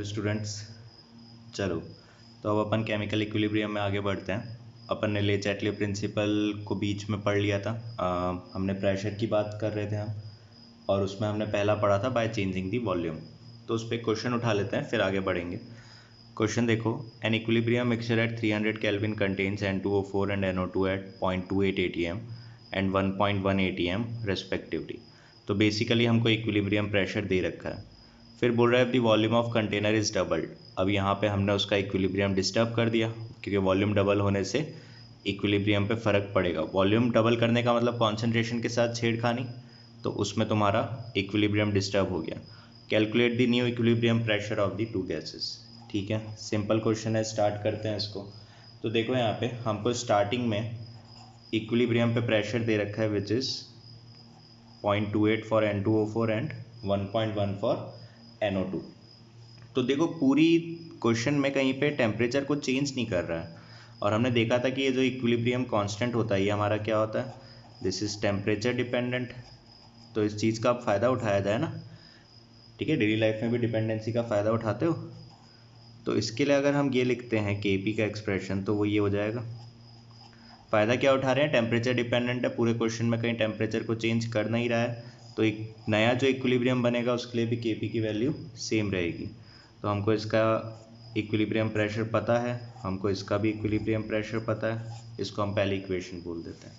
Students. चलो, तो अब अपन केमिकल इक्विलिब्रियम में आगे बढ़ते हैं। अपन ने ले चैटले प्रिंसिपल को बीच में पढ़ लिया था। हमने प्रेशर की बात कर रहे थे हम, और उसमें हमने पहला पढ़ा था बाय चेंजिंग दी वॉल्यूम। तो उस पर क्वेश्चन उठा लेते हैं, फिर आगे बढ़ेंगे। क्वेश्चन देखो, an equilibrium mixture at 300 kelvin contains N2O4 and NO2 at 0.28 atm and 1.1 atm respectively. तो बेसिकली हमको इक्विलिब्रियम प्रेशर दे रखा है। फिर बोल रहा है the volume of container is doubled. अब यहाँ पे हमने उसका इक्विलिब्रियम डिस्टर्ब कर दिया, क्योंकि वॉल्यूम डबल होने से इक्विलिब्रियम पे फ़र्क पड़ेगा। वॉल्यूम डबल करने का मतलब कॉन्सेंट्रेशन के साथ छेड़खानी, तो उसमें तुम्हारा इक्विलिब्रियम डिस्टर्ब हो गया। Calculate the new equilibrium pressure of the two gases. ठीक है, सिंपल क्वेश्चन है, स्टार्ट करते हैं इसको। तो देखो यहाँ पे हमको स्टार्टिंग में इक्विलिब्रियम पे प्रेशर दे रखा है which is 0.28 for N2O4 and 1.1 for NO2। तो देखो पूरी क्वेश्चन में कहीं पे टेम्परेचर को चेंज नहीं कर रहा है, और हमने देखा था कि ये जो इक्विलिब्रियम कांस्टेंट होता है ये हमारा क्या होता है, दिस इज टेम्परेचर डिपेंडेंट। तो इस चीज़ का फ़ायदा उठाया जाए ना, ठीक है, डेली लाइफ में भी डिपेंडेंसी का फ़ायदा उठाते हो। तो इसके लिए अगर हम ये लिखते हैं KP का एक्सप्रेशन, तो वो ये हो जाएगा। फ़ायदा क्या उठा रहे हैं, टेम्परेचर डिपेंडेंट है, पूरे क्वेश्चन में कहीं टेम्परेचर को चेंज कर नहीं रहा है, तो एक नया जो इक्विलिब्रियम बनेगा उसके लिए भी KP की वैल्यू सेम रहेगी। तो हमको इसका इक्विलिब्रियम प्रेशर पता है, हमको इसका भी इक्विलिब्रियम प्रेशर पता है, इसको हम पहले इक्वेशन बोल देते हैं।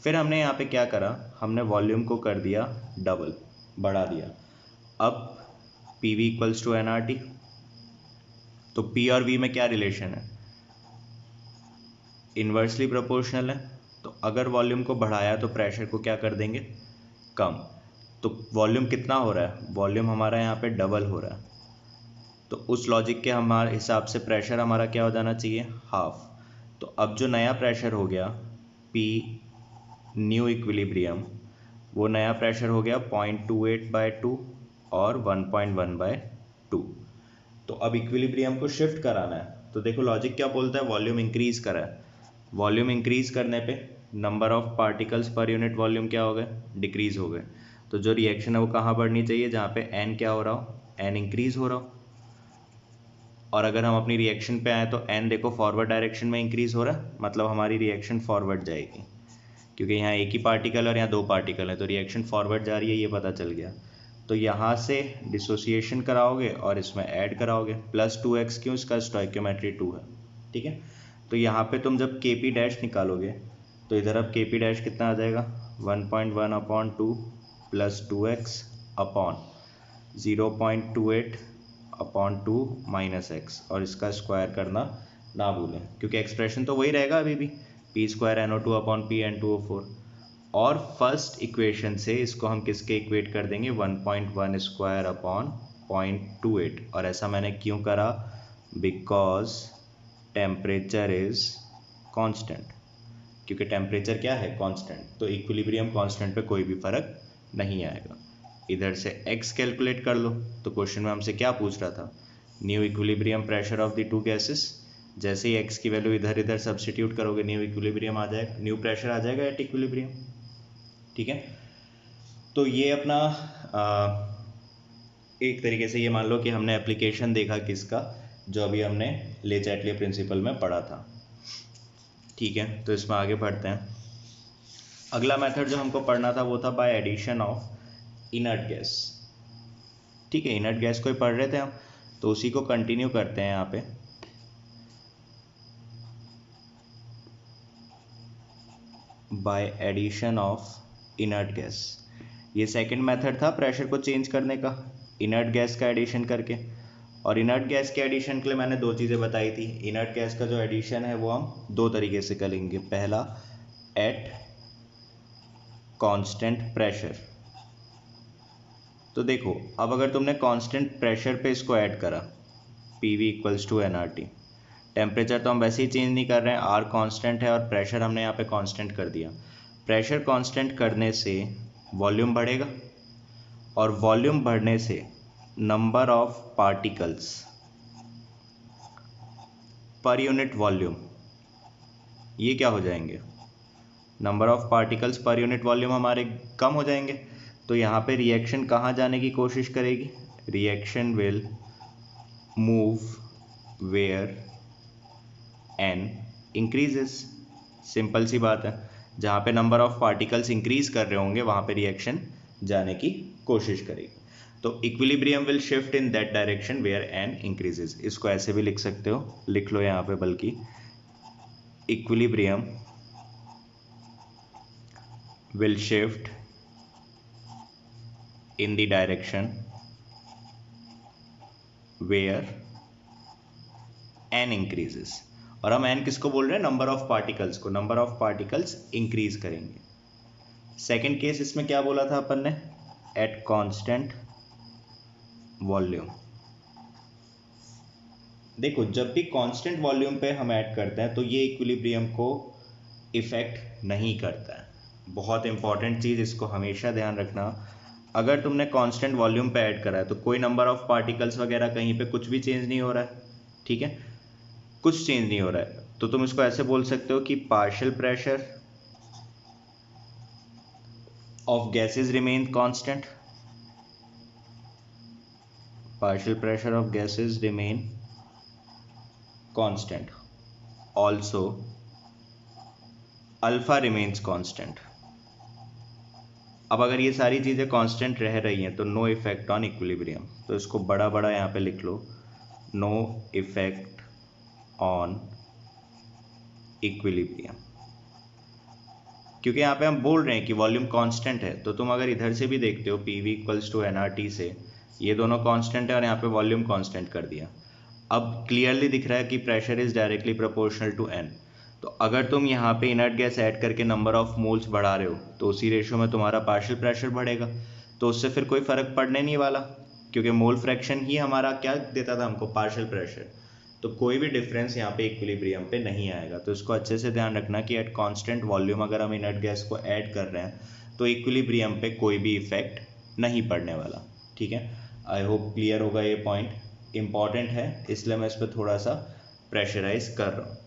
फिर हमने यहाँ पे क्या करा, हमने वॉल्यूम को कर दिया डबल, बढ़ा दिया। अब PV इक्वल्स टू nRT। तो P और V में क्या रिलेशन है, इन्वर्सली प्रोपोर्शनल है। तो अगर वॉल्यूम को बढ़ाया तो प्रेशर को क्या कर देंगे, कम। तो वॉल्यूम कितना हो रहा है, वॉल्यूम हमारा यहाँ पे डबल हो रहा है, तो उस लॉजिक के हमारे हिसाब से प्रेशर हमारा क्या हो जाना चाहिए, हाफ। तो अब जो नया प्रेशर हो गया P न्यू इक्विलिब्रियम, वो नया प्रेशर हो गया 0.28/2 और 1.1/2। तो अब इक्विलिब्रियम को शिफ्ट कराना है, तो देखो लॉजिक क्या बोलता है, वॉल्यूम इंक्रीज करा है। वॉल्यूम इंक्रीज करने पे number of particles per unit volume क्या हो गए, डिक्रीज हो गए। तो जो रिएक्शन है वो कहाँ बढ़नी चाहिए, जहाँ पे n क्या हो रहा हो, n इंक्रीज हो रहा हो। और अगर हम अपनी रिएक्शन पे आए तो n देखो फॉरवर्ड डायरेक्शन में इंक्रीज हो रहा है, मतलब हमारी रिएक्शन फॉरवर्ड जाएगी, क्योंकि यहाँ एक ही पार्टिकल और यहाँ दो पार्टिकल है, तो रिएक्शन फॉरवर्ड जा रही है, ये पता चल गया। तो यहाँ से डिसोसिएशन कराओगे और इसमें ऐड कराओगे, +2x, क्यों, इसका स्टोइकियोमेट्री 2 है, ठीक है। तो यहाँ पे तुम जब KP डैश निकालोगे तो इधर अब KP डैश कितना आ जाएगा, 1.1/2 + 2x अपॉन 0.28/2 - x, और इसका स्क्वायर करना ना भूलें, क्योंकि एक्सप्रेशन तो वही रहेगा अभी भी, P² NO2/P N2O4। और फर्स्ट इक्वेशन से इसको हम किसके इक्वेट कर देंगे, 1.1² और ऐसा मैंने क्यों करा, बिकॉज टेम्परेचर इज कांस्टेंट। क्योंकि टेम्परेचर क्या है, कांस्टेंट, तो इक्विलिब्रियम कांस्टेंट पे कोई भी फर्क नहीं आएगा। इधर से x कैलकुलेट कर लो। तो क्वेश्चन में हमसे क्या पूछ रहा था, new equilibrium pressure of the two gases. जैसे ही x की वैल्यू इधर इधर सब्सटीट्यूट करोगे, न्यू इक्विलिब्रियम आ जाएगा, न्यू प्रेशर आ जाएगा एट इक्विलिब्रियम, ठीक है। तो ये अपना एक तरीके से ये मान लो कि हमने एप्लीकेशन देखा किसका, जो अभी हमने ले चैटले प्रिंसिपल में पढ़ा था, ठीक है। तो इसमें आगे बढ़ते हैं। अगला मेथड जो हमको पढ़ना था वो था by addition of inert gas, ठीक है। इनर्ट गैस को ही पढ़ रहे थे हम, तो उसी को कंटिन्यू करते हैं यहाँ पे। By addition of inert gas, ये सेकंड मेथड था प्रेशर को चेंज करने का, इनर्ट गैस का एडिशन करके। और इनर्ट गैस के एडिशन के लिए मैंने दो चीज़ें बताई थी। इनर्ट गैस का जो एडिशन है वो हम दो तरीके से करेंगे। पहला, एट कांस्टेंट प्रेशर। तो देखो अब अगर तुमने कांस्टेंट प्रेशर पे इसको ऐड करा, PV equals to nRT, temperature तो हम वैसे ही चेंज नहीं कर रहे हैं, R कांस्टेंट है और प्रेशर हमने यहाँ पे कांस्टेंट कर दिया। प्रेशर कांस्टेंट करने से वॉल्यूम बढ़ेगा, और वॉल्यूम बढ़ने से number of particles per unit volume, ये क्या हो जाएंगे, number of particles per unit volume हमारे कम हो जाएंगे। तो यहाँ पे रिएक्शन कहाँ जाने की कोशिश करेगी, reaction will move where n increases. Simple सी बात है, जहाँ पे नंबर ऑफ पार्टिकल्स इंक्रीज कर रहे होंगे वहाँ पे रिएक्शन जाने की कोशिश करेगी। तो equilibrium will shift in that direction where n increases. इसको ऐसे भी लिख सकते हो, लिख लो यहाँ पे, बल्कि equilibrium will shift in the direction where n increases। और हम n किसको बोल रहे हैं? नंबर ऑफ पार्टिकल्स को। नंबर ऑफ पार्टिकल्स इंक्रीज करेंगे। सेकेंड केस इसमें क्या बोला था अपन ने? At constant volume. देखो, जब भी कांस्टेंट वॉल्यूम पे हम ऐड करते हैं तो ये इक्विलिब्रियम को इफेक्ट नहीं करता है। बहुत इंपॉर्टेंट चीज, इसको हमेशा ध्यान रखना। अगर तुमने कांस्टेंट वॉल्यूम पे ऐड करा है तो कोई नंबर ऑफ पार्टिकल्स वगैरह कहीं पे कुछ भी चेंज नहीं हो रहा है, ठीक है, कुछ चेंज नहीं हो रहा है, तो तुम इसको ऐसे बोल सकते हो कि partial pressure of gases remain constant. Partial pressure of gases remain constant, also alpha remains constant. अब अगर ये सारी चीज़ें कांस्टेंट रह रही हैं तो नो इफेक्ट ऑन इक्विलिब्रियम। तो इसको बड़ा बड़ा यहाँ पे लिख लो, नो इफेक्ट ऑन इक्विलिब्रियम। क्योंकि यहाँ पे हम बोल रहे हैं कि वॉल्यूम कांस्टेंट है, तो तुम अगर इधर से भी देखते हो P V equals to N R T से, ये दोनों कांस्टेंट है और यहाँ पे वॉल्यूम कांस्टेंट कर दिया। अब क्लियरली दिख रहा है कि pressure is directly proportional to N. तो अगर तुम यहाँ पे इनर्ट गैस ऐड करके नंबर ऑफ मोल्स बढ़ा रहे हो तो उसी रेशो में तुम्हारा पार्शियल प्रेशर बढ़ेगा, तो उससे फिर कोई फर्क पड़ने नहीं वाला, क्योंकि मोल फ्रैक्शन ही हमारा क्या देता था हमको? Partial pressure. तो कोई भी डिफरेंस यहाँ पे इक्विलिब्रियम पे नहीं आएगा। तो इसको अच्छे से ध्यान रखना कि एट कांस्टेंट वॉल्यूम अगर हम इनर्ट गैस को ऐड कर रहे हैं तो इक्विलिब्रियम पे कोई भी इफेक्ट नहीं पड़ने वाला, ठीक है। आई होप क्लियर होगा, ये पॉइंट इंपॉर्टेंट है इसलिए मैं इस पर थोड़ा सा प्रेशराइज कर रहा हूँ,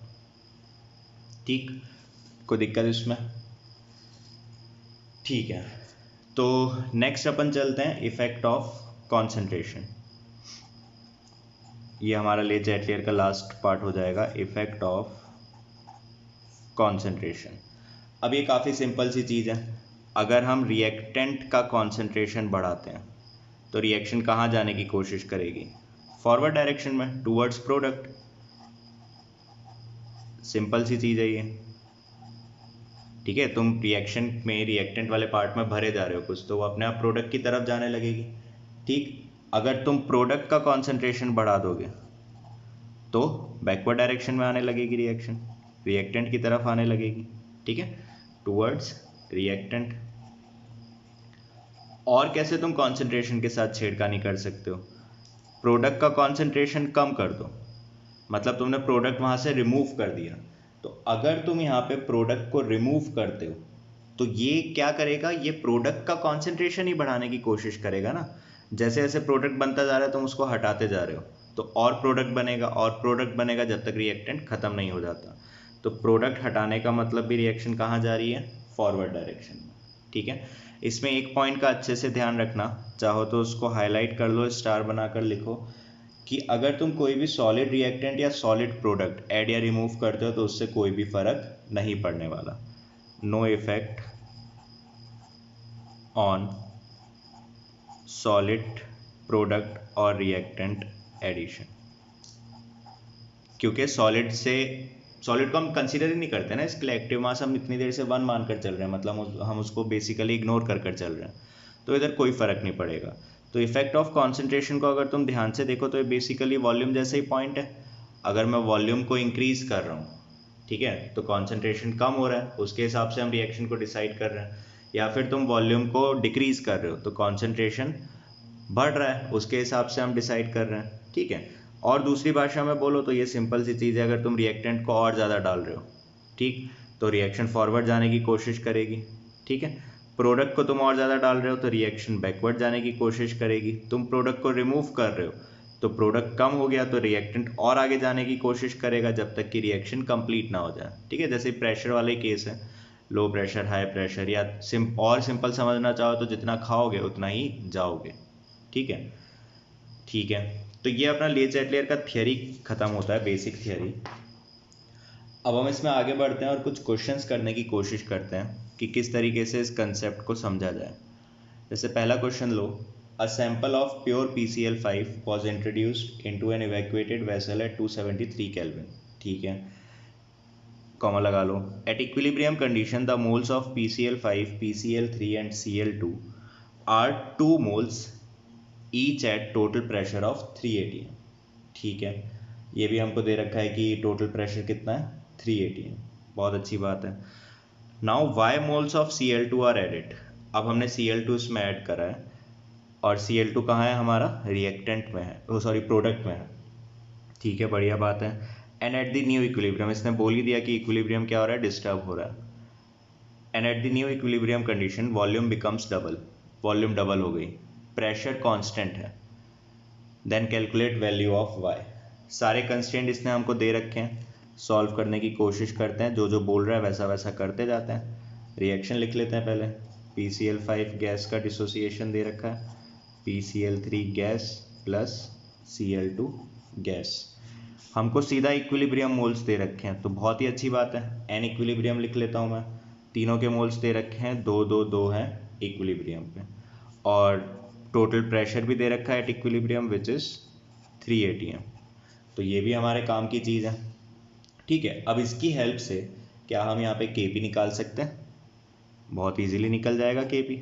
ठीक। कोई दिक्कत इसमें? ठीक है, तो नेक्स्ट अपन चलते हैं इफेक्ट ऑफ कॉन्सेंट्रेशन। ये हमारा लेज एटलियर का लास्ट पार्ट हो जाएगा, इफेक्ट ऑफ कॉन्सेंट्रेशन। अब ये काफ़ी सिंपल सी चीज़ है। अगर हम रिएक्टेंट का कॉन्सेंट्रेशन बढ़ाते हैं तो रिएक्शन कहाँ जाने की कोशिश करेगी? फॉरवर्ड डायरेक्शन में, टूवर्ड्स प्रोडक्ट। सिंपल सी चीज़ है ये, ठीक है। तुम रिएक्शन में रिएक्टेंट वाले पार्ट में भरे जा रहे हो कुछ, तो वो अपने आप प्रोडक्ट की तरफ जाने लगेगी, ठीक। अगर तुम प्रोडक्ट का कॉन्सेंट्रेशन बढ़ा दोगे तो बैकवर्ड डायरेक्शन में आने लगेगी रिएक्शन, रिएक्टेंट की तरफ आने लगेगी, ठीक है, टूवर्ड्स रिएक्टेंट। और कैसे तुम कॉन्सेंट्रेशन के साथ छेड़खानी कर सकते हो? प्रोडक्ट का कॉन्सेंट्रेशन कम कर दो, मतलब तुमने प्रोडक्ट वहां से रिमूव कर दिया। तो अगर तुम यहाँ पे प्रोडक्ट को रिमूव करते हो तो ये क्या करेगा? ये प्रोडक्ट का कॉन्सेंट्रेशन ही बढ़ाने की कोशिश करेगा ना। जैसे जैसे प्रोडक्ट बनता जा रहा है तुम उसको हटाते जा रहे हो तो और प्रोडक्ट बनेगा और प्रोडक्ट बनेगा जब तक रिएक्टेंट खत्म नहीं हो जाता। तो प्रोडक्ट हटाने का मतलब भी रिएक्शन कहाँ जा रही है? फॉरवर्ड डायरेक्शन में, ठीक है। इसमें एक पॉइंट का अच्छे से ध्यान रखना, चाहो तो उसको हाईलाइट कर लो, स्टार बनाकर लिखो कि अगर तुम कोई भी सॉलिड रिएक्टेंट या सॉलिड प्रोडक्ट ऐड या रिमूव करते हो तो उससे कोई भी फर्क नहीं पड़ने वाला। No effect on solid product और रिएक्टेंट एडिशन, क्योंकि सॉलिड को हम कंसीडर ही नहीं करते ना, इसके लिए एक्टिव मास हम इतनी देर से 1 मानकर चल रहे हैं, मतलब हम उसको बेसिकली इग्नोर कर चल रहे हैं, तो इधर कोई फर्क नहीं पड़ेगा। तो इफेक्ट ऑफ कॉन्सेंट्रेशन को अगर तुम ध्यान से देखो तो ये बेसिकली वॉल्यूम जैसे ही पॉइंट है। अगर मैं वॉल्यूम को इंक्रीज कर रहा हूँ, ठीक है, तो कॉन्सेंट्रेशन कम हो रहा है, उसके हिसाब से हम रिएक्शन को डिसाइड कर रहे हैं। या फिर तुम वॉल्यूम को डिक्रीज कर रहे हो तो कॉन्सेंट्रेशन बढ़ रहा है, उसके हिसाब से हम डिसाइड कर रहे हैं, ठीक है। और दूसरी भाषा में बोलो तो ये सिंपल सी चीज़ है, अगर तुम रिएक्टेंट को और ज़्यादा डाल रहे हो, ठीक, तो रिएक्शन फॉरवर्ड जाने की कोशिश करेगी, ठीक है। प्रोडक्ट को तुम और ज़्यादा डाल रहे हो तो रिएक्शन बैकवर्ड जाने की कोशिश करेगी। तुम प्रोडक्ट को रिमूव कर रहे हो तो प्रोडक्ट कम हो गया तो रिएक्टेंट और आगे जाने की कोशिश करेगा जब तक कि रिएक्शन कंप्लीट ना हो जाए, ठीक है। जैसे प्रेशर वाले केस है, लो प्रेशर हाई प्रेशर, या और सिंपल समझना चाहो तो जितना खाओगे उतना ही जाओगे, ठीक है। ठीक है, तो ये अपना ले चैटलियर का थियरी खत्म होता है, बेसिक थियरी। अब हम इसमें आगे बढ़ते हैं और कुछ क्वेश्चंस करने की कोशिश करते हैं कि किस तरीके से इस कंसेप्ट को समझा जाए। जैसे पहला क्वेश्चन लो, a sample of pure PCl5 was introduced into an evacuated vessel at 273 kelvin. ठीक है, कॉमा लगा लो। At equilibrium condition the moles of PCl5, PCl3 and Cl2 are 2 moles each at total pressure of 3 atm। ठीक है, ये भी हमको दे रखा है कि टोटल प्रेशर कितना है, 3 atm। बहुत अच्छी बात है। Now Y moles of Cl2 are added. अब हमने Cl2 इसमें ऐड करा है और Cl2 कहाँ है हमारा, रिएक्टेंट में है, सॉरी प्रोडक्ट में है। ठीक है, बढ़िया बात है। And at the new equilibrium, इसने बोल ही दिया कि इक्विलिब्रियम क्या हो रहा है, डिस्टर्ब हो रहा है। And at the new equilibrium condition volume becomes double, volume double हो गई, प्रेशर कांस्टेंट है। Then calculate value of Y. सारे कंस्टेंट इसने हमको दे रखे हैं, सॉल्व करने की कोशिश करते हैं, जो जो बोल रहा है वैसा वैसा करते जाते हैं। रिएक्शन लिख लेते हैं पहले। PCl5 गैस का डिसोसिएशन दे रखा है, PCl3 gas plus Cl2 gas. हमको सीधा इक्विलिब्रियम मोल्स दे रखे हैं, तो बहुत ही अच्छी बात है। एन इक्विलिब्रियम लिख लेता हूँ मैं, तीनों के मोल्स दे रखे हैं, 2 2 2 हैं इक्विलिब्रियम पे, और टोटल प्रेशर भी दे रखा है at equilibrium which is 3 atm। तो ये भी हमारे काम की चीज़ है। ठीक है, अब इसकी हेल्प से क्या हम यहाँ पे Kp निकाल सकते हैं, बहुत इजीली निकल जाएगा Kp,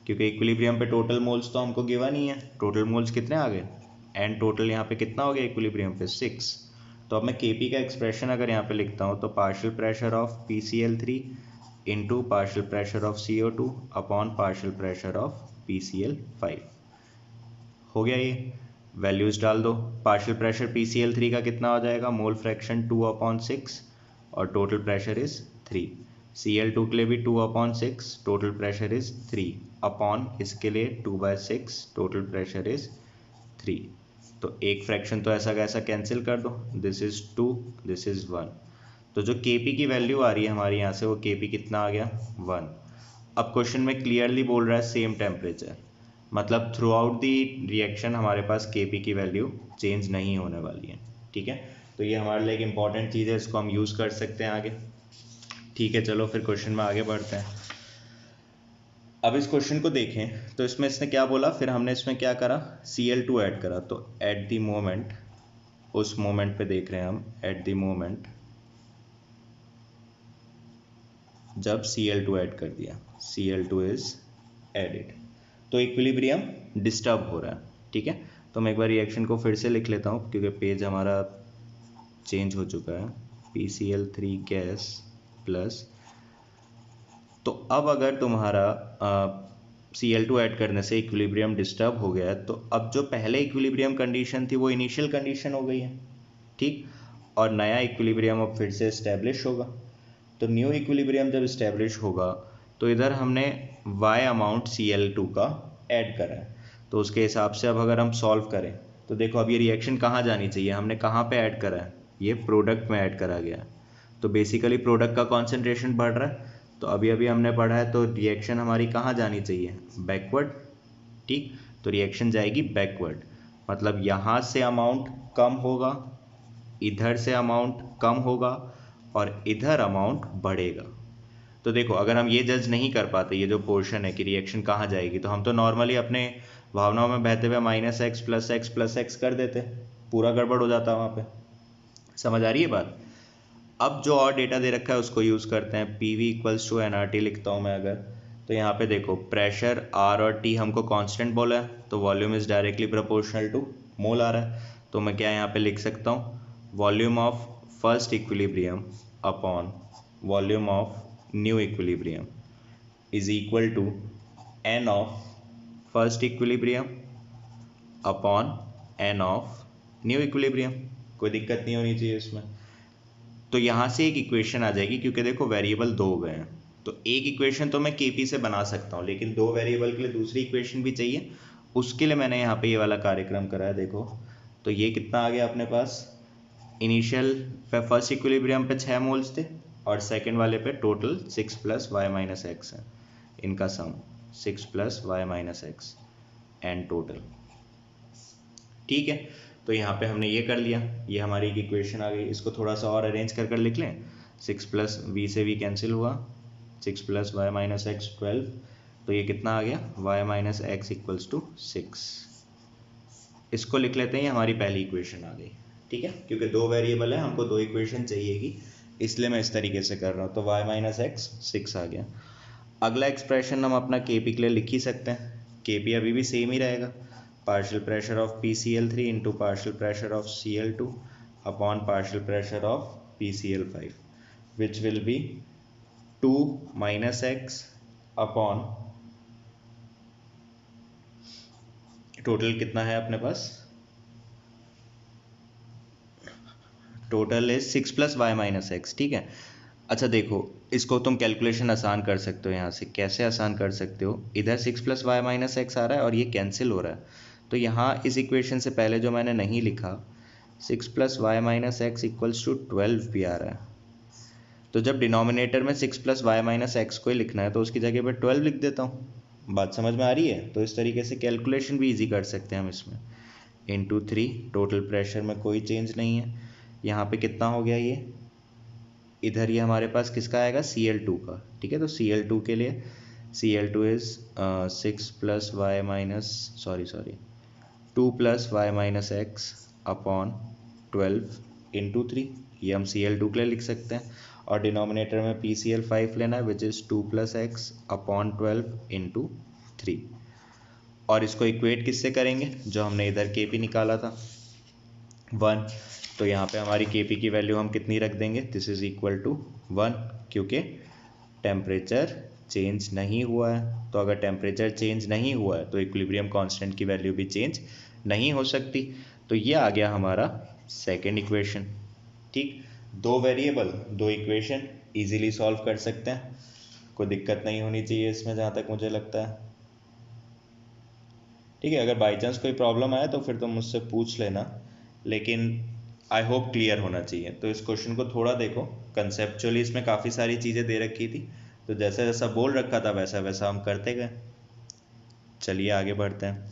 क्योंकि इक्विलिब्रियम पे टोटल मोल्स तो हमको गिवन ही है। टोटल मोल्स कितने आ गए, एंड टोटल यहाँ पे कितना हो गया इक्विलिब्रियम पे, 6। तो अब मैं Kp का एक्सप्रेशन अगर यहाँ पे लिखता हूँ तो partial pressure of PCl3 into partial pressure of CO2 upon partial pressure of PCl5 हो गया। ये वैल्यूज़ डाल दो। पार्शियल प्रेशर PCl3 का कितना हो जाएगा, मोल फ्रैक्शन 2/6 और टोटल प्रेशर इज़ 3। Cl2 के लिए भी 2/6, टोटल प्रेशर इज़ 3 अपॉन इसके लिए 2/6, टोटल प्रेशर इज़ 3। तो एक फ्रैक्शन तो ऐसा कैसा कैंसिल कर दो, दिस इज़ 2, दिस इज़ 1। तो जो Kp की वैल्यू आ रही है हमारी यहाँ से, वो Kp कितना आ गया, 1। अब क्वेश्चन में क्लियरली बोल रहा है सेम टेम्परेचर, मतलब थ्रू आउट दी रिएक्शन हमारे पास Kp की वैल्यू चेंज नहीं होने वाली है। ठीक है, तो ये हमारे लिए एक इंपॉर्टेंट चीज़ है, इसको हम यूज़ कर सकते हैं आगे। ठीक है, चलो फिर क्वेश्चन में आगे बढ़ते हैं। अब इस क्वेश्चन को देखें तो इसमें इसने क्या बोला, फिर हमने इसमें क्या करा, Cl2 ऐड करा। तो एट द मोमेंट, उस मोमेंट पे देख रहे हैं हम, एट द मोमेंट जब Cl2 ऐड कर दिया, Cl2 इज एडिड, तो इक्विलिब्रियम डिस्टर्ब हो रहा है। ठीक है, तो मैं एक बार रिएक्शन को फिर से लिख लेता हूँ क्योंकि पेज हमारा चेंज हो चुका है। PCl3 गैस प्लस, तो अब अगर तुम्हारा Cl2 ऐड करने से इक्विलिब्रियम डिस्टर्ब हो गया है, तो अब जो पहले इक्विलिब्रियम कंडीशन थी वो इनिशियल कंडीशन हो गई है। ठीक, और नया इक्विलिब्रियम अब फिर से इस्टेब्लिश होगा। तो न्यू इक्विलिब्रियम जब इस्टेब्लिश होगा तो इधर हमने y अमाउंट Cl2 का ऐड करा है, तो उसके हिसाब से अब अगर हम सॉल्व करें तो देखो अब ये रिएक्शन कहाँ जानी चाहिए, हमने कहाँ पे ऐड करा है, ये प्रोडक्ट में ऐड करा गया है। तो बेसिकली प्रोडक्ट का कॉन्सेंट्रेशन बढ़ रहा है, तो अभी अभी हमने पढ़ा है, तो रिएक्शन हमारी कहाँ जानी चाहिए, बैकवर्ड। ठीक, तो रिएक्शन जाएगी बैकवर्ड, मतलब यहाँ से अमाउंट कम होगा, इधर से अमाउंट कम होगा, और इधर अमाउंट बढ़ेगा। तो देखो अगर हम ये जज नहीं कर पाते, ये जो पोर्शन है कि रिएक्शन कहाँ जाएगी, तो हम तो नॉर्मली अपने भावनाओं में बहते हुए -x + x + x कर देते, पूरा गड़बड़ हो जाता वहाँ पे। समझ आ रही है बात। अब जो और डेटा दे रखा है उसको यूज़ करते हैं। PV = nRT लिखता हूँ मैं अगर, तो यहाँ पे देखो प्रेशर R और T हमको कांस्टेंट बोला है, तो volume is directly proportional to mole आ रहा है। तो मैं क्या यहाँ पे लिख सकता हूँ, volume of first equilibrium upon volume of new equilibrium is equal to n of first equilibrium upon n of new equilibrium. कोई दिक्कत नहीं होनी चाहिए इसमें। तो यहाँ से एक इक्वेशन आ जाएगी, क्योंकि देखो वेरिएबल 2 हो गए हैं, तो एक इक्वेशन तो मैं Kp से बना सकता हूँ, लेकिन 2 वेरिएबल के लिए दूसरी इक्वेशन भी चाहिए। उसके लिए मैंने यहाँ पे ये वाला कार्यक्रम करा है। देखो तो ये कितना आ गया अपने पास, इनिशियल फर्स्ट इक्विलिब्रियम पे 6 मोल्स थे, और सेकंड वाले पे टोटल 6 + y - x है, इनका सम 6 + y - x एंड टोटल। ठीक है, तो यहाँ पे हमने ये कर लिया, ये हमारी एक इक्वेशन आ गई। इसको थोड़ा सा और अरेंज कर कर लिख लें। 6 प्लस वी से वी कैंसिल हुआ, 6 प्लस वाई माइनस एक्स 12, तो ये कितना आ गया, Y minus X equals to 6। इसको लिख लेते हैं, ये हमारी पहली इक्वेशन आ गई। ठीक है, क्योंकि दो वेरिएबल है, हमको दो इक्वेशन चाहिएगी, इसलिए मैं इस तरीके से कर रहा हूँ। तो वाई माइनस एक्स 6 आ गया। अगला एक्सप्रेशन हम अपना के पी के लिए लिख ही सकते हैं। के पी अभी भी सेम ही रहेगा, partial pressure of PCl3 into partial pressure of Cl2 upon partial pressure of PCl5, which will be 2 minus x upon total कितना है अपने पास, total is 6 plus Y minus x. ठीक है, अच्छा देखो, इसको तुम कैलकुलेशन आसान कर सकते हो। यहाँ से कैसे आसान कर सकते हो, इधर 6 प्लस वाई माइनस एक्स आ रहा है और ये कैंसिल हो रहा है, तो यहाँ इस इक्वेशन से पहले जो मैंने नहीं लिखा 6 plus Y minus X equals to 12 भी आ रहा है। तो जब डिनोमिनेटर में 6 प्लस वाई माइनस एक्स को ही लिखना है तो उसकी जगह पर 12 लिख देता हूँ। बात समझ में आ रही है? तो इस तरीके से कैलकुलेशन भी ईजी कर सकते हैं हम इसमें। इंटू 3, टोटल प्रेशर में कोई चेंज नहीं है। यहाँ पे कितना हो गया, ये इधर ये हमारे पास किसका आएगा, Cl2 का। ठीक है, तो Cl2 के लिए Cl2 is 6 plus Y minus 2 plus Y minus x upon 12 into 3, ये हम Cl2 के लिए लिख सकते हैं। और डिनोमिनेटर में PCl5 लेना है, which is 2 plus x upon 12 into 3। और इसको इक्वेट किससे करेंगे, जो हमने इधर के पी निकाला था 1, तो यहाँ पे हमारी के पी की वैल्यू हम कितनी रख देंगे, दिस इज इक्वल टू 1, क्योंकि टेम्परेचर चेंज नहीं हुआ है। तो अगर टेम्परेचर चेंज नहीं हुआ है तो इक्विलिब्रियम कांस्टेंट की वैल्यू भी चेंज नहीं हो सकती। तो ये आ गया हमारा सेकेंड इक्वेशन। ठीक, दो वेरिएबल दो इक्वेशन, इजीली सॉल्व कर सकते हैं, कोई दिक्कत नहीं होनी चाहिए इसमें जहाँ तक मुझे लगता है। ठीक है, अगर बाई चांस कोई प्रॉब्लम आए तो फिर तुम मुझसे पूछ लेना, लेकिन आई होप क्लियर होना चाहिए। तो इस क्वेश्चन को थोड़ा देखो, कंसेप्चुअली इसमें काफ़ी सारी चीज़ें दे रखी थी, तो जैसा जैसा बोल रखा था वैसा वैसा हम करते गए। चलिए आगे बढ़ते हैं।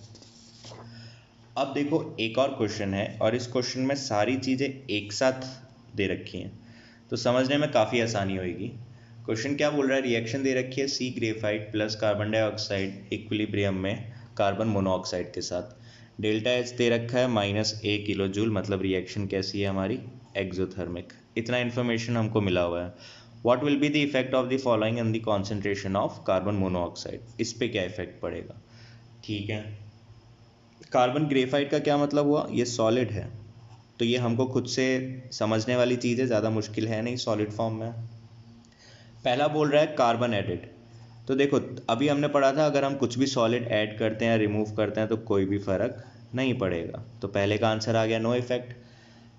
अब देखो एक और क्वेश्चन है, और इस क्वेश्चन में सारी चीज़ें एक साथ दे रखी हैं, तो समझने में काफ़ी आसानी होगी। क्वेश्चन क्या बोल रहा है, रिएक्शन दे रखी है C graphite plus carbon dioxide equilibrium में कार्बन मोनोऑक्साइड के साथ। डेल्टा एच दे रखा है -1 किलो जूल, मतलब रिएक्शन कैसी है हमारी, एक्सोथर्मिक। इतना इन्फॉर्मेशन हमको मिला हुआ है। What will be the effect of the following on the concentration of carbon monoxide, इस पे क्या इफेक्ट पड़ेगा। ठीक है, कार्बन ग्रेफाइट का क्या मतलब हुआ, ये सॉलिड है, तो ये हमको खुद से समझने वाली चीज़ है, ज़्यादा मुश्किल है नहीं, सॉलिड फॉर्म में। पहला बोल रहा है कार्बन एडेड, तो देखो अभी हमने पढ़ा था अगर हम कुछ भी सॉलिड ऐड करते हैं रिमूव करते हैं तो कोई भी फर्क नहीं पड़ेगा, तो पहले का आंसर आ गया नो इफेक्ट।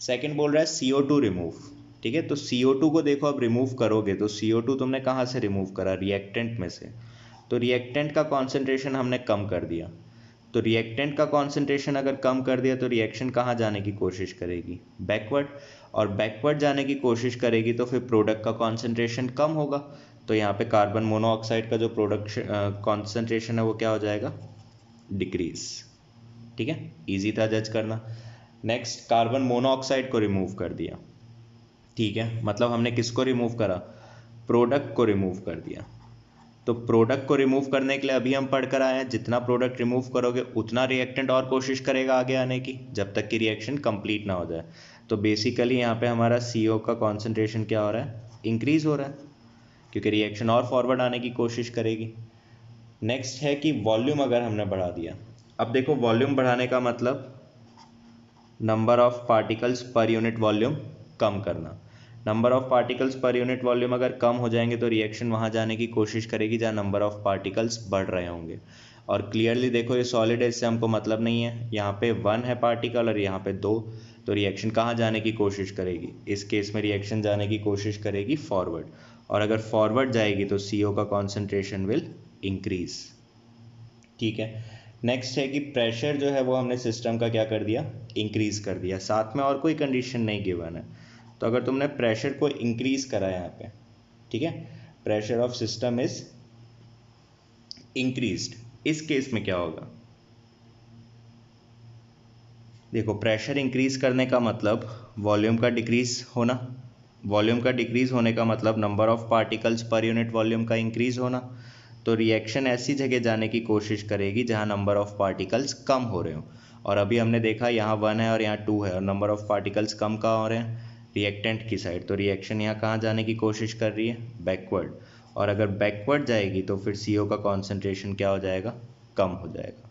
सेकंड बोल रहा है CO2 रिमूव। ठीक है, तो CO2 को देखो अब रिमूव करोगे तो CO2 तुमने कहाँ से रिमूव करा, रिएक्टेंट में से, तो रिएक्टेंट का कॉन्सेंट्रेशन हमने कम कर दिया। तो रिएक्टेंट का कॉन्सेंट्रेशन अगर कम कर दिया तो रिएक्शन कहाँ जाने की कोशिश करेगी, बैकवर्ड, और बैकवर्ड जाने की कोशिश करेगी तो फिर प्रोडक्ट का कॉन्सेंट्रेशन कम होगा। तो यहाँ पे कार्बन मोनोऑक्साइड का जो प्रोडक्शन कॉन्सेंट्रेशन है वो क्या हो जाएगा, डिक्रीज। ठीक है, इजी था जज करना। नेक्स्ट, कार्बन मोनोऑक्साइड को रिमूव कर दिया। ठीक है, मतलब हमने किसको रिमूव करा, प्रोडक्ट को रिमूव कर दिया। तो प्रोडक्ट को रिमूव करने के लिए अभी हम पढ़कर आए हैं, जितना प्रोडक्ट रिमूव करोगे उतना रिएक्टेंट और कोशिश करेगा आगे आने की, जब तक कि रिएक्शन कंप्लीट ना हो जाए। तो बेसिकली यहाँ पे हमारा CO का कॉन्सेंट्रेशन क्या हो रहा है, इंक्रीज हो रहा है, क्योंकि रिएक्शन और फॉरवर्ड आने की कोशिश करेगी। नेक्स्ट है कि वॉल्यूम अगर हमने बढ़ा दिया, अब देखो वॉल्यूम बढ़ाने का मतलब number of particles per unit volume कम करना। Number of particles per unit volume अगर कम हो जाएंगे तो रिएक्शन वहाँ जाने की कोशिश करेगी जहाँ नंबर ऑफ पार्टिकल्स बढ़ रहे होंगे। और क्लियरली देखो ये सॉलिड है, इससे हमको मतलब नहीं है, यहाँ पे 1 है पार्टिकल और यहाँ पे 2, तो रिएक्शन कहाँ जाने की कोशिश करेगी, इस केस में रिएक्शन जाने की कोशिश करेगी फॉरवर्ड, और अगर फॉरवर्ड जाएगी तो CO का कॉन्सेंट्रेशन विल इंक्रीज। ठीक है, नेक्स्ट है कि प्रेशर जो है वो हमने सिस्टम का क्या कर दिया, इंक्रीज कर दिया, साथ में और कोई कंडीशन नहीं गिवन है। तो अगर तुमने प्रेशर को इंक्रीज करा यहाँ पे, ठीक है, pressure of system is increased, इस केस में क्या होगा, देखो प्रेशर इंक्रीज करने का मतलब वॉल्यूम का डिक्रीज होना, वॉल्यूम का डिक्रीज होने का मतलब number of particles per unit volume का इंक्रीज होना। तो रिएक्शन ऐसी जगह जाने की कोशिश करेगी जहां नंबर ऑफ पार्टिकल्स कम हो रहे हो, और अभी हमने देखा यहाँ 1 है और यहाँ 2 है और नंबर ऑफ पार्टिकल्स कम कहाँ हो रहे हैं, रिएक्टेंट की साइड। तो रिएक्शन यहाँ कहाँ जाने की कोशिश कर रही है, बैकवर्ड। और अगर बैकवर्ड जाएगी तो फिर CO का कॉन्सेंट्रेशन क्या हो जाएगा, कम हो जाएगा।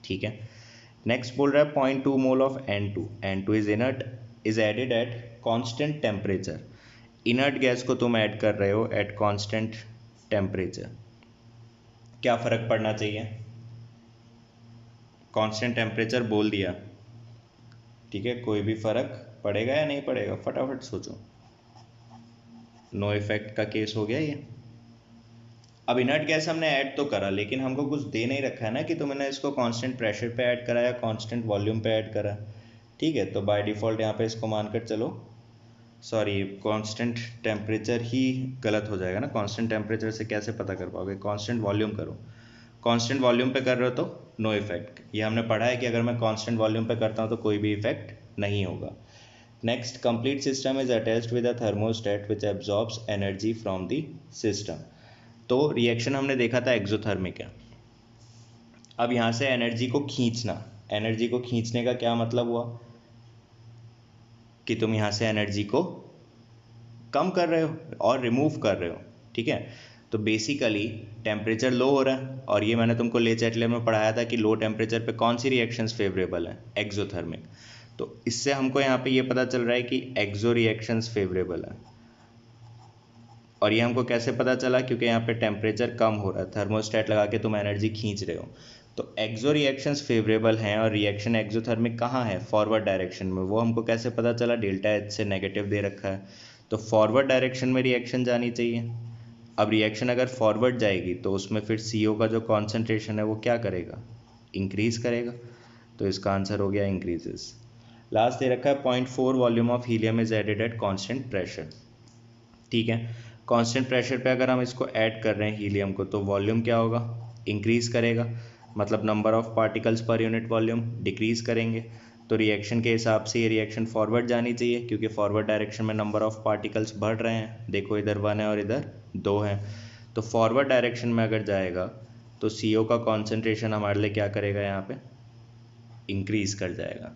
ठीक है, नेक्स्ट बोल रहा है 0.2 mole of N2 is inert, is added at constant temperature. Inert gas को तुम ऐड कर रहे हो एट कांस्टेंट टेम्परेचर, क्या फर्क पड़ना चाहिए, कांस्टेंट टेम्परेचर बोल दिया, ठीक है, कोई भी फर्क पड़ेगा या नहीं पड़ेगा, फटाफट सोचो। नो इफेक्ट का केस हो गया ये। अब इनर्ट गैस हमने ऐड तो करा, लेकिन हमको कुछ दे नहीं रखा है ना कि तुमने इसको कांस्टेंट प्रेशर पे ऐड करा या कांस्टेंट वॉल्यूम पे ऐड करा। ठीक है, तो बाय डिफ़ॉल्ट यहाँ पे इसको मानकर चलो, सॉरी कांस्टेंट टेम्परेचर ही गलत हो जाएगा ना, कांस्टेंट टेम्परेचर से कैसे पता कर पाओगे, कांस्टेंट वॉल्यूम करो। कांस्टेंट वॉल्यूम पे कर रहे हो तो नो इफेक्ट, ये हमने पढ़ा है कि अगर मैं कांस्टेंट वॉल्यूम पे करता हूँ तो कोई भी इफेक्ट नहीं होगा। Next, complete system is attached with a thermostat which absorbs energy from the system. तो रिएक्शन हमने देखा था एक्सोथर्मिक है। अब यहाँ से एनर्जी को खींचना, एनर्जी को खींचने का क्या मतलब हुआ कि तुम यहाँ से एनर्जी को कम कर रहे हो और रिमूव कर रहे हो। ठीक है, तो बेसिकली टेम्परेचर लो हो रहा है, और ये मैंने तुमको ले चैटले में पढ़ाया था कि लो टेम्परेचर पे कौन सी रिएक्शंस फेवरेबल है, एक्सोथर्मिक। तो इससे हमको यहाँ पे ये पता चल रहा है कि एक्सो रिएक्शंस फेवरेबल है। और ये हमको कैसे पता चला, क्योंकि यहाँ पे टेम्परेचर कम हो रहा है, थर्मोस्टेट लगा के तुम एनर्जी खींच रहे हो। तो एक्सो रिएक्शंस फेवरेबल हैं, और रिएक्शन एक्सोथर्मिक कहाँ है, फॉरवर्ड डायरेक्शन में। वो हमको कैसे पता चला, डेल्टा एच से नेगेटिव दे रखा है, तो फॉरवर्ड डायरेक्शन में रिएक्शन जानी चाहिए। अब रिएक्शन अगर फॉरवर्ड जाएगी तो उसमें फिर CO का जो कॉन्सेंट्रेशन है वो क्या करेगा, इंक्रीज करेगा। तो इसका आंसर हो गया इंक्रीजेस। लास्ट दे रखा है 0.4 volume of helium is added at constant pressure. ठीक है, कांस्टेंट प्रेशर पे अगर हम इसको ऐड कर रहे हैं हीलियम को, तो वॉल्यूम क्या होगा, इंक्रीज करेगा, मतलब number of particles per unit volume decrease करेंगे। तो रिएक्शन के हिसाब से ये रिएक्शन फॉरवर्ड जानी चाहिए, क्योंकि फॉरवर्ड डायरेक्शन में नंबर ऑफ पार्टिकल्स बढ़ रहे हैं। देखो इधर 1 है और इधर 2 है, तो फॉरवर्ड डायरेक्शन में अगर जाएगा तो CO का कॉन्सेंट्रेशन हमारे लिए क्या करेगा, यहाँ पे इंक्रीज कर जाएगा।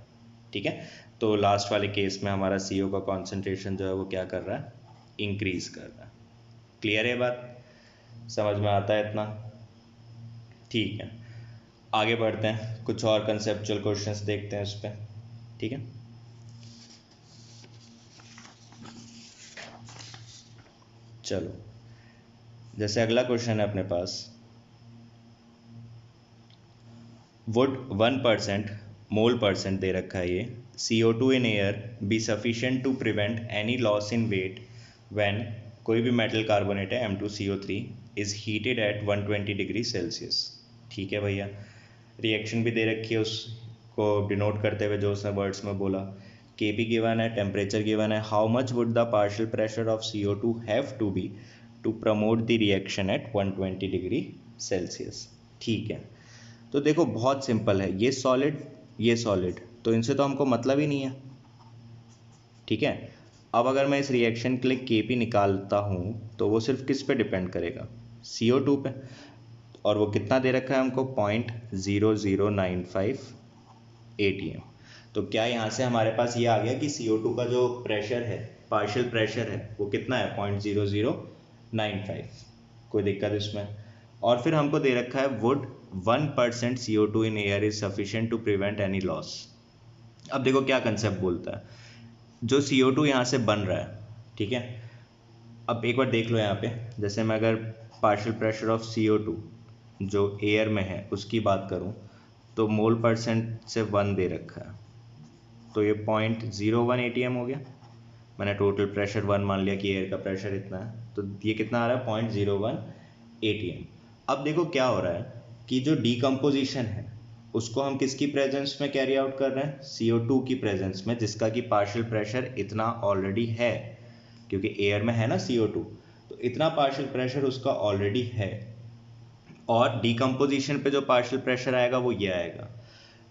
ठीक है, तो लास्ट वाले केस में हमारा CO का कॉन्सेंट्रेशन जो है वो क्या कर रहा है, इंक्रीज कर रहा है। क्लियर है बात, समझ में आता है इतना। ठीक है, आगे बढ़ते हैं, कुछ और कंसेप्चुअल क्वेश्चंस देखते हैं उस पर। ठीक है, चलो जैसे अगला क्वेश्चन है अपने पास, वुड 1% मोल परसेंट दे रखा है ये, CO2 in air be sufficient to prevent any loss in weight when, कोई भी मेटल कार्बोनेट है M2CO3 is heated at 120 degree Celsius. ठीक है भैया, रिएक्शन भी दे रखी है उसको डिनोट करते हुए जो उसने वर्ड्स में बोला। Kp गिवन है, टेम्परेचर गिवन है, how much would the partial pressure of CO2 have to be to promote the reaction at 120 degree Celsius. ठीक है, तो देखो बहुत सिंपल है, ये सॉलिड, तो इनसे तो हमको मतलब ही नहीं है। ठीक है, अब अगर मैं इस रिएक्शन के लिए Kp निकालता हूँ तो वो सिर्फ किस पे डिपेंड करेगा, CO2 पे, और वो कितना दे रखा है हमको, 0.0095 atm। तो क्या यहाँ से हमारे पास ये आ गया कि CO2 का जो प्रेशर है, पार्शियल प्रेशर है, वो कितना है, 0.0095, कोई दिक्कत इसमें। और फिर हमको दे रखा है would 1% CO2 in air is sufficient to prevent any loss. अब देखो क्या कंसेप्ट बोलता है, जो CO2 यहाँ से बन रहा है, ठीक है, अब एक बार देख लो यहाँ पे, जैसे मैं अगर पार्शियल प्रेशर ऑफ CO2 जो एयर में है उसकी बात करूँ तो मोल परसेंट से 1 दे रखा है, तो ये 0.01 atm हो गया। मैंने टोटल प्रेशर 1 मान लिया कि एयर का प्रेशर इतना है, तो ये कितना आ रहा है, 0.01 atm। अब देखो क्या हो रहा है कि जो डीकम्पोजिशन है उसको हम किसकी प्रेजेंस में कैरी आउट कर रहे हैं, CO2 की प्रेजेंस में, जिसका कि पार्शियल प्रेशर इतना ऑलरेडी है, क्योंकि एयर में है ना CO2, तो इतना पार्शियल प्रेशर उसका ऑलरेडी है, और डीकम्पोजिशन पे जो पार्शियल प्रेशर आएगा वो ये आएगा।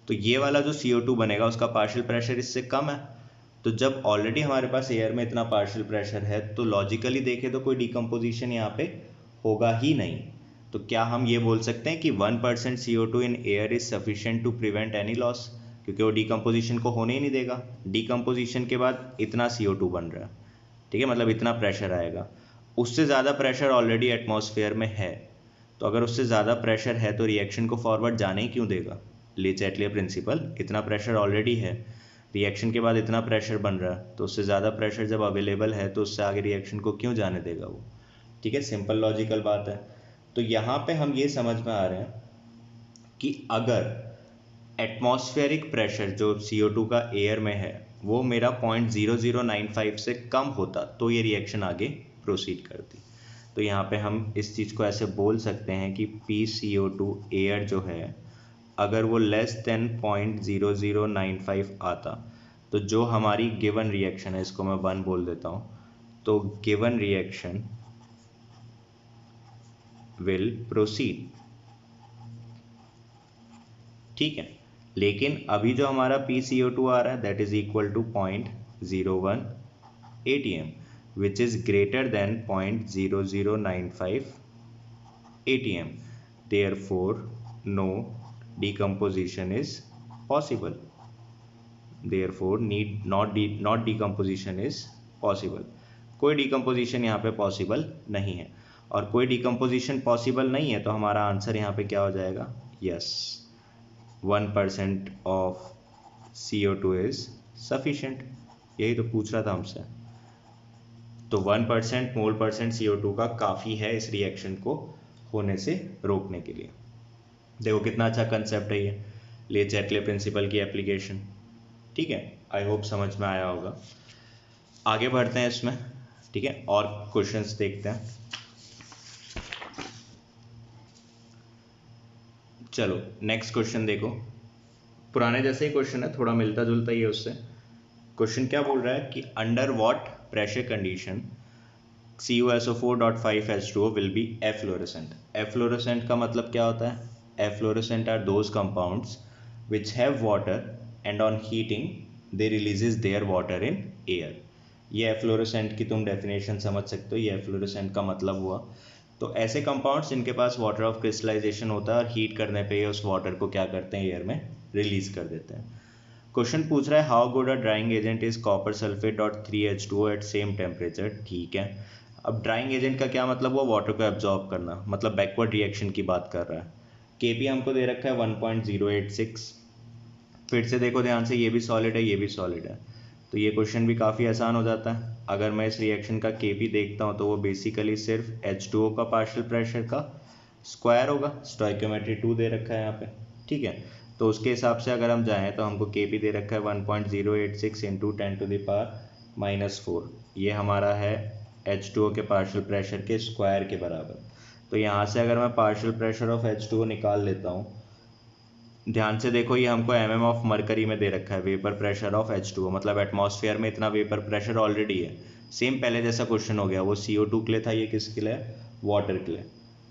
तो ये वाला जो CO2 बनेगा उसका पार्शियल प्रेशर इससे कम है। तो जब ऑलरेडी हमारे पास एयर में इतना पार्शियल प्रेशर है तो लॉजिकली देखें तो कोई डिकम्पोजिशन यहाँ पे होगा ही नहीं। तो क्या हम ये बोल सकते हैं कि 1% CO2 in air is sufficient to prevent any loss, क्योंकि वो डिकम्पोजिशन को होने ही नहीं देगा। डिकम्पोजिशन के बाद इतना CO2 बन रहा है, ठीक है, मतलब इतना प्रेशर आएगा। उससे ज़्यादा प्रेशर ऑलरेडी एटमॉस्फेयर में है, तो अगर उससे ज़्यादा प्रेशर है तो रिएक्शन को फॉरवर्ड जाने ही क्यों देगा। ले चैटलियर प्रिंसिपल, इतना प्रेशर ऑलरेडी है, रिएक्शन के बाद इतना प्रेशर बन रहा है, तो उससे ज़्यादा प्रेशर जब अवेलेबल है तो उससे आगे रिएक्शन को क्यों जाने देगा वो। ठीक है, सिंपल लॉजिकल बात है। तो यहाँ पे हम ये समझ में आ रहे हैं कि अगर एटमॉस्फेरिक प्रेशर जो CO2 का एयर में है वो मेरा 0.0095 से कम होता तो ये रिएक्शन आगे प्रोसीड करती। तो यहाँ पे हम इस चीज़ को ऐसे बोल सकते हैं कि PCO2 एयर जो है अगर वो लेस देन 0.0095 आता तो जो हमारी गिवन रिएक्शन है, इसको मैं 1 बोल देता हूँ, तो गिवन रिएक्शन विल प्रोसीड। ठीक है, लेकिन अभी जो हमारा PCO2 आ रहा है that is equal to 0.01 ATM which is greater than 0.0095 ATM. Therefore, no decomposition is possible. Therefore, not decomposition is possible. कोई decomposition यहाँ पे possible नहीं है, और कोई decomposition possible नहीं है तो हमारा आंसर यहाँ पे क्या हो जाएगा, yes, 1% of CO2 is sufficient। यही तो पूछ रहा था हमसे। तो 1% मोल परसेंट CO2 का काफ़ी है इस रिएक्शन को होने से रोकने के लिए। देखो कितना अच्छा कंसेप्ट है ये, ले चैटले प्रिंसिपल की एप्लीकेशन। ठीक है, आई होप समझ में आया होगा। आगे बढ़ते हैं इसमें, ठीक है, और क्वेश्चंस देखते हैं। चलो नेक्स्ट क्वेश्चन देखो, पुराने जैसे ही क्वेश्चन है, थोड़ा मिलता जुलता ही है उससे। क्वेश्चन क्या बोल रहा है कि under what pressure condition CuSO4.5H2O will be efflorescent. Efflorescent का मतलब क्या होता है, efflorescent are those compounds which have water and on heating they releases their water in air. ये एफ्लोरेसेंट की तुम डेफिनेशन समझ सकते हो, ये एफ्लोरेसेंट का मतलब हुआ। तो ऐसे कंपाउंड्स जिनके पास वाटर ऑफ क्रिस्टलाइजेशन होता है और हीट करने पे ये उस वाटर को क्या करते हैं, एयर में रिलीज कर देते हैं। क्वेश्चन पूछ रहा है how good a drying agent is copper sulphate dot 3H2O at same temperature. ठीक है, अब ड्राइंग एजेंट का क्या मतलब हुआ, वाटर को एब्जॉर्ब करना, मतलब बैकवर्ड रिएक्शन की बात कर रहा है। Kp हमको दे रखा है 1.086। फिर से देखो ध्यान से, ये भी सॉलिड है, ये भी सॉलिड है, तो ये क्वेश्चन भी काफ़ी आसान हो जाता है। अगर मैं इस रिएक्शन का Kp देखता हूँ तो वो बेसिकली सिर्फ H2O का पार्शियल प्रेशर का स्क्वायर होगा। स्टोइकियोमेट्री 2 दे रखा है यहाँ पे, ठीक है। तो उसके हिसाब से अगर हम जाएँ तो हमको Kp दे रखा है 1.086 इंटू 10⁻⁻⁴। ये हमारा है H2O के पार्शियल प्रेशर के स्क्वायर के बराबर। तो यहाँ से अगर मैं पार्शियल प्रेशर ऑफ H2O निकाल लेता हूँ, ध्यान से देखो, ये हमको mm ऑफ मरकरी में दे रखा है, वेपर प्रेशर ऑफ H2O, मतलब एटमॉस्फेयर में इतना वेपर प्रेशर ऑलरेडी है। सेम पहले जैसा क्वेश्चन हो गया, वो CO2 के लिए था, ये किसके लिए, वाटर के लिए।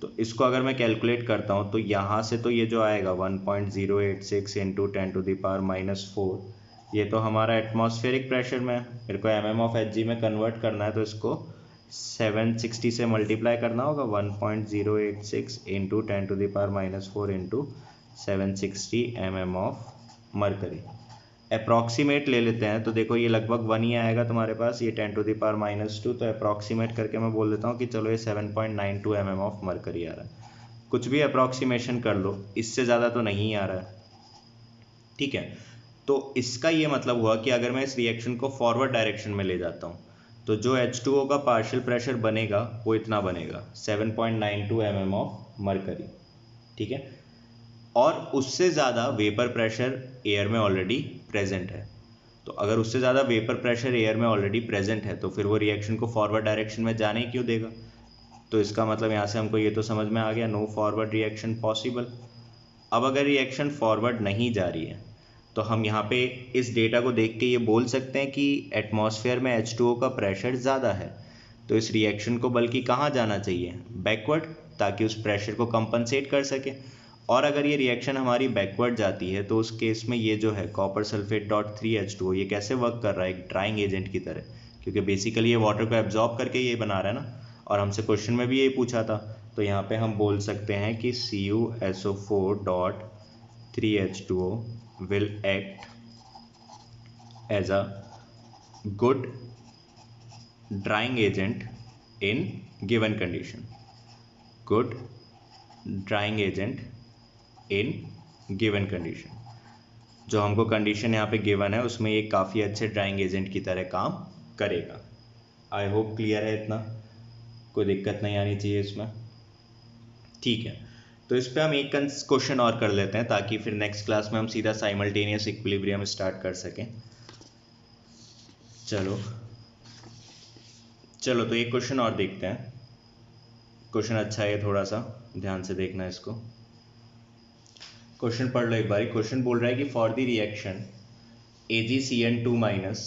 तो इसको अगर मैं कैलकुलेट करता हूँ तो यहाँ से तो ये जो आएगा 1.086 इंटू 10⁻⁴, ये तो हमारा एटमॉस्फेरिक प्रेशर में है। मेरे को mm ऑफ Hg में कन्वर्ट करना है तो इसको 760 से मल्टीप्लाई करना होगा। 1.086 into 10⁻⁴ into 760 mm of mercury. Approximate ले लेते हैं तो देखो ये लगभग 1 ही आएगा तुम्हारे पास, ये 10⁻², तो अप्रॉक्सीमेट करके मैं बोल देता हूँ कि चलो ये 7.92 mm ऑफ मरकरी आ रहा है। कुछ भी अप्रॉक्सीमेशन कर लो, इससे ज़्यादा तो नहीं आ रहा है, ठीक है। तो इसका ये मतलब हुआ कि अगर मैं इस रिएक्शन को फॉरवर्ड डायरेक्शन में ले जाता हूँ तो जो H2O का पार्शियल प्रेशर बनेगा वो इतना बनेगा 7.92 mm ऑफ मरकरी, ठीक है। और उससे ज़्यादा वेपर प्रेशर एयर में ऑलरेडी प्रेजेंट है। तो अगर उससे ज़्यादा वेपर प्रेशर एयर में ऑलरेडी प्रेजेंट है तो फिर वो रिएक्शन को फॉरवर्ड डायरेक्शन में जाने ही क्यों देगा। तो इसका मतलब यहाँ से हमको ये तो समझ में आ गया, नो फॉरवर्ड रिएक्शन पॉसिबल। अब अगर रिएक्शन फॉरवर्ड नहीं जा रही है तो हम यहाँ पे इस डेटा को देख के ये बोल सकते हैं कि एटमॉस्फेयर में H2O का प्रेशर ज़्यादा है, तो इस रिएक्शन को बल्कि कहाँ जाना चाहिए, बैकवर्ड, ताकि उस प्रेशर को कंपनसेट कर सके। और अगर ये रिएक्शन हमारी बैकवर्ड जाती है तो उस केस में ये जो है कॉपर सल्फेट डॉट 3H2O ये कैसे वर्क कर रहा है, एक ड्राइंग एजेंट की तरह, क्योंकि बेसिकली ये वाटर को एब्जॉर्ब करके ये बना रहा है ना, और हमसे क्वेश्चन में भी यही पूछा था। तो यहाँ पे हम बोल सकते हैं कि CuSO4 dot 3H2O will act as a good drying agent in given condition, good drying agent in given condition. जो हमको कंडीशन यहाँ पे गिवन है उसमें ये काफ़ी अच्छे ड्राइंग एजेंट की तरह काम करेगा। आई होप क्लियर है, इतना कोई दिक्कत नहीं आनी चाहिए इसमें। ठीक है, तो इस पर हम एक क्वेश्चन और कर लेते हैं ताकि फिर नेक्स्ट क्लास में हम सीधा साइमल्टेनियस इक्विलिब्रियम स्टार्ट कर सकें। चलो तो एक क्वेश्चन और देखते हैं। क्वेश्चन अच्छा है, थोड़ा सा ध्यान से देखना इसको। क्वेश्चन पढ़ लो एक बार। क्वेश्चन बोल रहा है कि for the reaction AgCN2 minus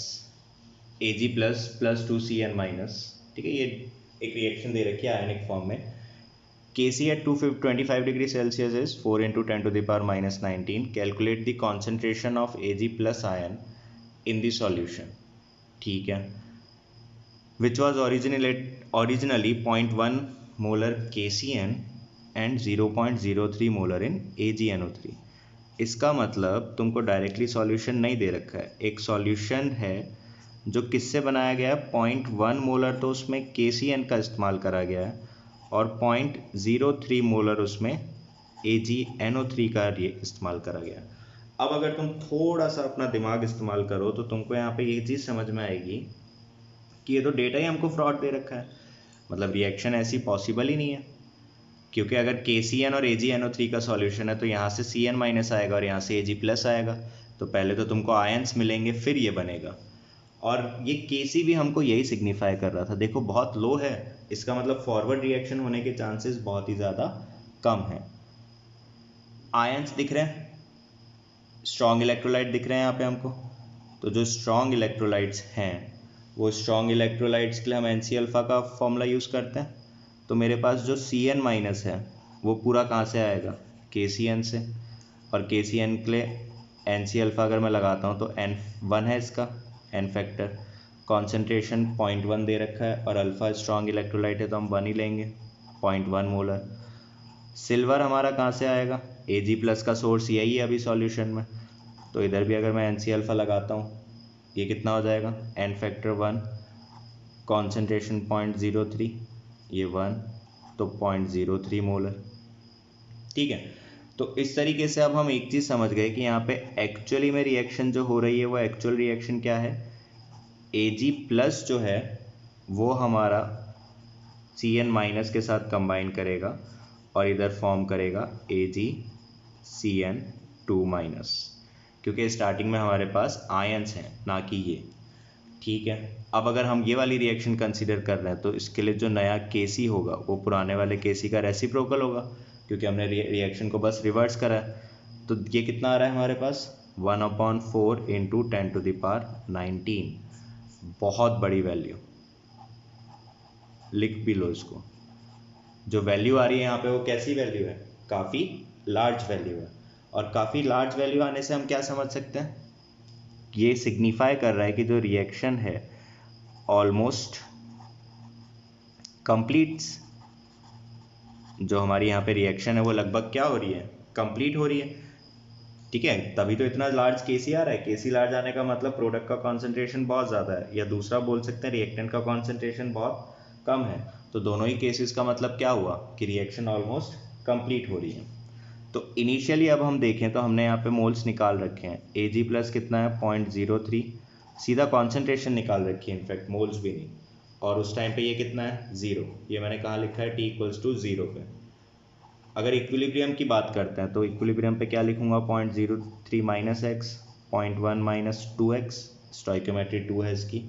Ag plus plus 2Cn minus, ठीक है, ये एक रिएक्शन दे रखी है आयनिक फॉर्म में। Kc at 225 degree Celsius is 4 × 10⁻⁻19। Calculate the concentration of Ag plus ion in the solution, ठीक है, which was originally 0.1 molar KCN and 0.03 molar in AgNO3। इसका मतलब तुमको डायरेक्टली सॉल्यूशन नहीं दे रखा है, एक सॉल्यूशन है जो किससे बनाया गया है, 0.1 मोलर तो उसमें KCN का इस्तेमाल करा गया है और 0.03 मोलर उसमें AgNO3 का इस्तेमाल करा गया है। अब अगर तुम थोड़ा सा अपना दिमाग इस्तेमाल करो तो तुमको यहाँ पे ये चीज़ समझ में आएगी कि ये तो डेटा ही हमको फ्रॉड दे रखा है, मतलब रिएक्शन ऐसी पॉसिबल ही नहीं है, क्योंकि अगर KCN और AgNO3 का सॉल्यूशन है तो यहाँ से Cn माइनस आएगा और यहाँ से Ag प्लस आएगा, तो पहले तो तुमको आयंस मिलेंगे फिर ये बनेगा। और ये Kc भी हमको यही सिग्निफाई कर रहा था, देखो बहुत लो है, इसका मतलब फॉरवर्ड रिएक्शन होने के चांसेस बहुत ही ज़्यादा कम है। आयंस दिख रहे हैं, स्ट्रॉन्ग इलेक्ट्रोलाइट दिख रहे हैं यहाँ पे हमको, तो जो स्ट्रॉन्ग इलेक्ट्रोलाइट्स हैं वो स्ट्रॉन्ग इलेक्ट्रोलाइट्स के लिए हम NC अल्फ़ा का फॉर्मूला यूज़ करते हैं। तो मेरे पास जो Cn माइनस है वो पूरा कहाँ से आएगा, KCN से, और KCN के लिए NC अल्फ़ा अगर मैं लगाता हूँ तो N1 है इसका N फैक्टर, कॉन्सेंट्रेशन 0.1 दे रखा है और अल्फ़ा स्ट्रॉन्ग इलेक्ट्रोलाइट है तो हम 1 ही लेंगे, 0.1 मोलर। सिल्वर हमारा कहाँ से आएगा, Ag प्लस का सोर्स यही है अभी सॉल्यूशन में, तो इधर भी अगर मैं NC अल्फ़ा लगाता हूँ ये कितना हो जाएगा, N फैक्टर 1, कॉन्सेंट्रेशन 0.03, ये 1 तो 0.03 मोलर। ठीक है, तो इस तरीके से अब हम एक चीज़ समझ गए कि यहाँ पे एक्चुअली में रिएक्शन जो हो रही है वो एक्चुअल रिएक्शन क्या है, Ag प्लस जो है वो हमारा Cn माइनस के साथ कंबाइन करेगा और इधर फॉर्म करेगा AgCN2 माइनस, क्योंकि स्टार्टिंग में हमारे पास आयंस हैं ना कि ये। ठीक है, अब अगर हम ये वाली रिएक्शन कंसीडर कर रहे हैं तो इसके लिए जो नया Kc होगा वो पुराने वाले Kc का रेसिप्रोकल होगा, क्योंकि हमने रिएक्शन को बस रिवर्स करा है। तो ये कितना आ रहा है हमारे पास, 1/4 × 10⁻19, बहुत बड़ी वैल्यू, लिख भी लो इसको। जो वैल्यू आ रही है यहाँ पे वो कैसी वैल्यू है, काफ़ी लार्ज वैल्यू है, और काफ़ी लार्ज वैल्यू आने से हम क्या समझ सकते हैं, ये सिग्निफाई कर रहा है कि जो रिएक्शन है ऑलमोस्ट कंप्लीट्स, जो हमारी यहाँ पे रिएक्शन है वो लगभग क्या हो रही है, कंप्लीट हो रही है। ठीक है, तभी तो इतना लार्ज Kc आ रहा है। Kc लार्ज आने का मतलब प्रोडक्ट का कॉन्सेंट्रेशन बहुत ज़्यादा है, या दूसरा बोल सकते हैं रिएक्टेंट का कॉन्सेंट्रेशन बहुत कम है। तो दोनों ही केसेस का मतलब क्या हुआ कि रिएक्शन ऑलमोस्ट कंप्लीट हो रही है। तो इनिशियली अब हम देखें तो हमने यहाँ पे मोल्स निकाल रखे हैं, Ag प्लस कितना है 0.03, सीधा कॉन्सेंट्रेशन निकाल रखी है, इनफैक्ट मोल्स भी नहीं, और उस टाइम पे ये कितना है 0, ये मैंने कहाँ लिखा है T=0 पे। अगर इक्विलिब्रियम की बात करते हैं तो इक्विलिब्रियम पे क्या लिखूंगा, 0.03 minus x, 0.1 minus 2x, stoichiometry 2 है इसकी,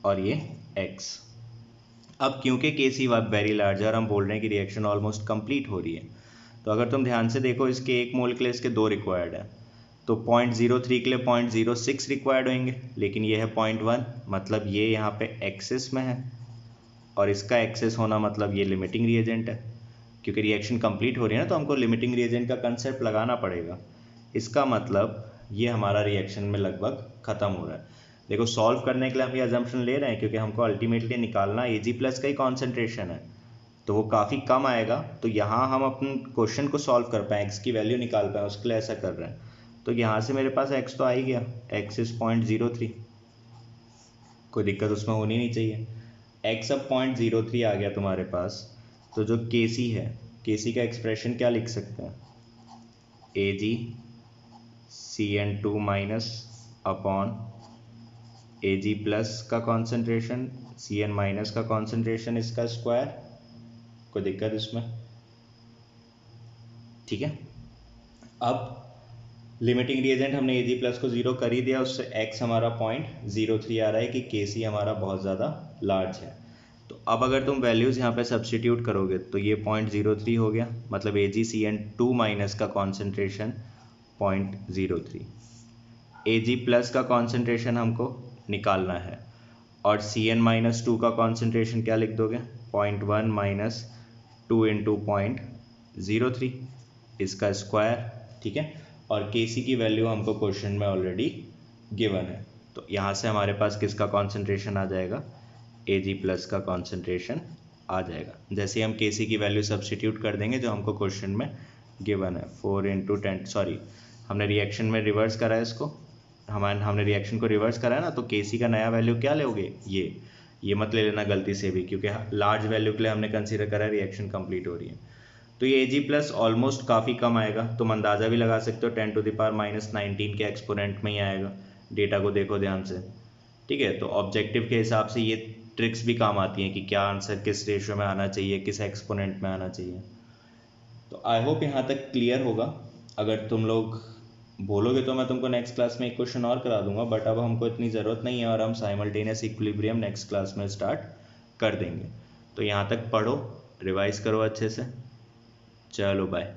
और ये x। अब क्योंकि Kc वेरी लार्ज है और हम बोल रहे हैं कि रिएक्शन ऑलमोस्ट कंप्लीट हो रही है, तो अगर तुम ध्यान से देखो इसके 1 मोल के लिए इसके 2 रिक्वायर्ड है, तो 0.03 के लिए 0.06 रिक्वायर्ड होंगे, लेकिन ये है 0.1, मतलब ये यहाँ पे एक्सेस में है, और इसका एक्सेस होना मतलब ये लिमिटिंग रिएजेंट है। क्योंकि रिएक्शन कंप्लीट हो रही है ना, तो हमको लिमिटिंग रिएजेंट का कंसेप्ट लगाना पड़ेगा। इसका मतलब ये हमारा रिएक्शन में लगभग ख़त्म हो रहा है। देखो सॉल्व करने के लिए हम ये अजम्पशन ले रहे हैं क्योंकि हमको अल्टीमेटली निकालना Ag प्लस का ही कॉन्सेंट्रेशन है, तो वो काफ़ी कम आएगा। तो यहाँ हम अपने क्वेश्चन को सॉल्व कर पाएँ, x की वैल्यू निकाल पाएँ, उसके लिए ऐसा कर रहे हैं। तो यहाँ से मेरे पास x तो आ ही गया, x इज़ 0.03, कोई दिक्कत उसमें होनी नहीं चाहिए। x अब 0.03 आ गया तुम्हारे पास, तो जो Kc है, Kc का एक्सप्रेशन क्या लिख सकते हैं, Ag Cn2 minus upon Ag plus का कॉन्सेंट्रेशन Cn माइनस का कॉन्सेंट्रेशन, इसका स्क्वायर, कोई दिक्कत इसमें, ठीक है। अब लिमिटिंग रिएजेंट हमने Ag प्लस को 0 कर ही दिया, उससे x हमारा 0.03 आ रहा है कि Kc हमारा बहुत ज़्यादा लार्ज है। तो अब अगर तुम वैल्यूज़ यहाँ पे सब्स्टिट्यूट करोगे तो ये 0.03 हो गया, मतलब AgCN2 माइनस का कॉन्सेंट्रेशन 0.03, Ag प्लस का कॉन्सेंट्रेशन हमको निकालना है, और Cn माइनस 2 का कॉन्सेंट्रेशन क्या लिख दोगे, 0.1 माइनस 2 इंटू 0.03, इसका स्क्वायर, ठीक है। और Kc की वैल्यू हमको क्वेश्चन में ऑलरेडी गिवन है, तो यहाँ से हमारे पास किसका कॉन्सेंट्रेशन आ जाएगा, Ag प्लस का कॉन्सेंट्रेशन आ जाएगा। जैसे हम Kc की वैल्यू सब्स्टिट्यूट कर देंगे जो हमको क्वेश्चन में गिवन है, 4 इंटू 10, सॉरी हमने रिएक्शन में रिवर्स करा है इसको, हमने रिएक्शन को रिवर्स करा है ना, तो Kc का नया वैल्यू क्या लोगे, ये मत ले लेना गलती से भी, क्योंकि लार्ज वैल्यू के लिए हमने कंसीडर करा है, रिएक्शन कंप्लीट हो रही है। तो ये Ag प्लस ऑलमोस्ट काफ़ी कम आएगा, तुम अंदाज़ा भी लगा सकते हो 10⁻⁻⁹ के एक्सपोनेंट में ही आएगा, डेटा को देखो ध्यान से, ठीक है। तो ऑब्जेक्टिव के हिसाब से ये ट्रिक्स भी काम आती हैं कि क्या आंसर किस रेशियो में आना चाहिए, किस एक्सपोनेंट में आना चाहिए। तो आई होप यहाँ तक क्लियर होगा। अगर तुम लोग बोलोगे तो मैं तुमको नेक्स्ट क्लास में एक क्वेश्चन और करा दूंगा, बट अब हमको इतनी ज़रूरत नहीं है और हम साइमल्टेनियस इक्विलिब्रियम नेक्स्ट क्लास में स्टार्ट कर देंगे। तो यहाँ तक पढ़ो, रिवाइज करो अच्छे से, चलो बाय।